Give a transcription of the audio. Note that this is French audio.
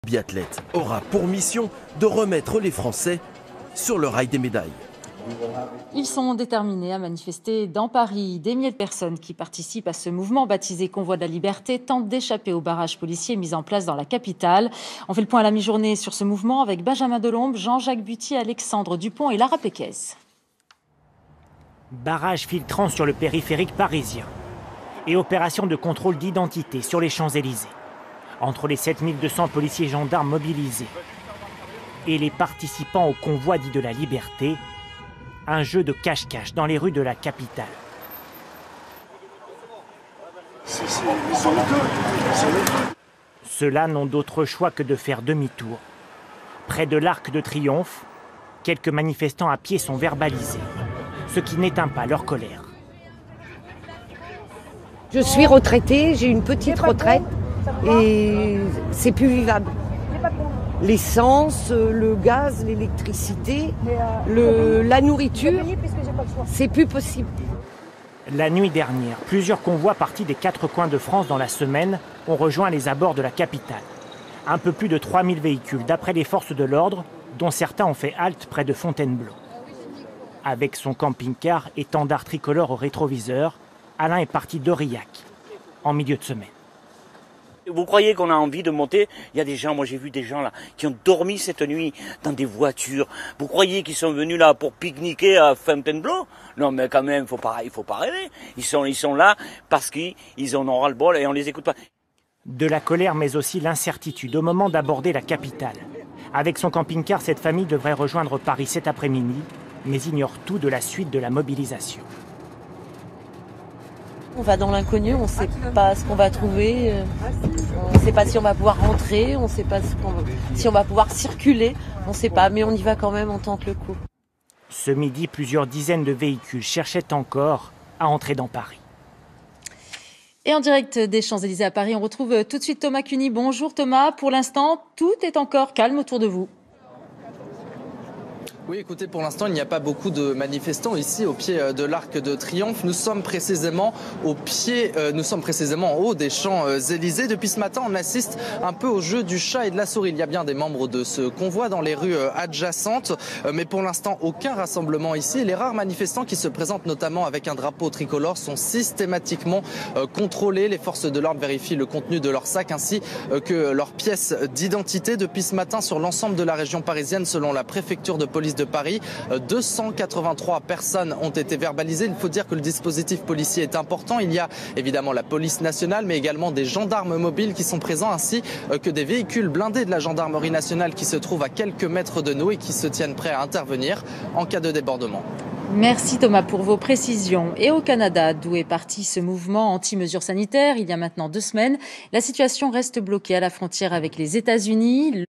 Le biathlète aura pour mission de remettre les Français sur le rail des médailles. Ils sont déterminés à manifester dans Paris. Des milliers de personnes qui participent à ce mouvement baptisé Convoi de la Liberté tentent d'échapper aux barrages policiers mis en place dans la capitale. On fait le point à la mi-journée sur ce mouvement avec Benjamin Delombe, Jean-Jacques Buty, Alexandre Dupont et Lara Péquez. Barrage filtrant sur le périphérique parisien et opération de contrôle d'identité sur les Champs-Élysées. Entre les 7200 policiers et gendarmes mobilisés et les participants au convoi dit de la liberté, un jeu de cache-cache dans les rues de la capitale. Ceux-là n'ont d'autre choix que de faire demi-tour. Près de l'Arc de Triomphe, quelques manifestants à pied sont verbalisés, ce qui n'éteint pas leur colère. Je suis retraitée, j'ai une petite retraite et c'est plus vivable. L'essence, le gaz, l'électricité, la nourriture, c'est plus possible. La nuit dernière, plusieurs convois partis des 4 coins de France dans la semaine ont rejoint les abords de la capitale. Un peu plus de 3000 véhicules d'après les forces de l'ordre, dont certains ont fait halte près de Fontainebleau. Avec son camping-car étendard tricolore au rétroviseur, Alain est parti d'Aurillac, en milieu de semaine. Vous croyez qu'on a envie de monter? Il y a des gens, moi j'ai vu des gens là, qui ont dormi cette nuit dans des voitures. Vous croyez qu'ils sont venus là pour pique-niquer à Fontainebleau? Non mais quand même, il faut pas rêver. Ils sont là parce qu'ils en ont ras-le-bol et on les écoute pas. De la colère mais aussi l'incertitude au moment d'aborder la capitale. Avec son camping-car, cette famille devrait rejoindre Paris cet après-midi, mais ignore tout de la suite de la mobilisation. On va dans l'inconnu, on ne sait pas ce qu'on va trouver, on ne sait pas si on va pouvoir rentrer, on ne sait pas si on va pouvoir circuler, on ne sait pas, mais on y va quand même, on tente le coup. Ce midi, plusieurs dizaines de véhicules cherchaient encore à entrer dans Paris. Et en direct des Champs-Élysées à Paris, on retrouve tout de suite Thomas Cuny. Bonjour Thomas, pour l'instant, tout est encore calme autour de vous. Oui, écoutez, pour l'instant, il n'y a pas beaucoup de manifestants ici au pied de l'Arc de Triomphe. Nous sommes précisément en haut des Champs-Élysées. Depuis ce matin, on assiste un peu au jeu du chat et de la souris. Il y a bien des membres de ce convoi dans les rues adjacentes, mais pour l'instant, aucun rassemblement ici. Les rares manifestants qui se présentent notamment avec un drapeau tricolore sont systématiquement contrôlés. Les forces de l'ordre vérifient le contenu de leur sac ainsi que leurs pièces d'identité. Depuis ce matin, sur l'ensemble de la région parisienne, selon la préfecture de police de Paris, 283 personnes ont été verbalisées. Il faut dire que le dispositif policier est important. Il y a évidemment la police nationale, mais également des gendarmes mobiles qui sont présents, ainsi que des véhicules blindés de la gendarmerie nationale qui se trouvent à quelques mètres de nous et qui se tiennent prêts à intervenir en cas de débordement. Merci Thomas pour vos précisions. Et au Canada, d'où est parti ce mouvement anti-mesures sanitaires il y a maintenant 2 semaines, la situation reste bloquée à la frontière avec les États-Unis.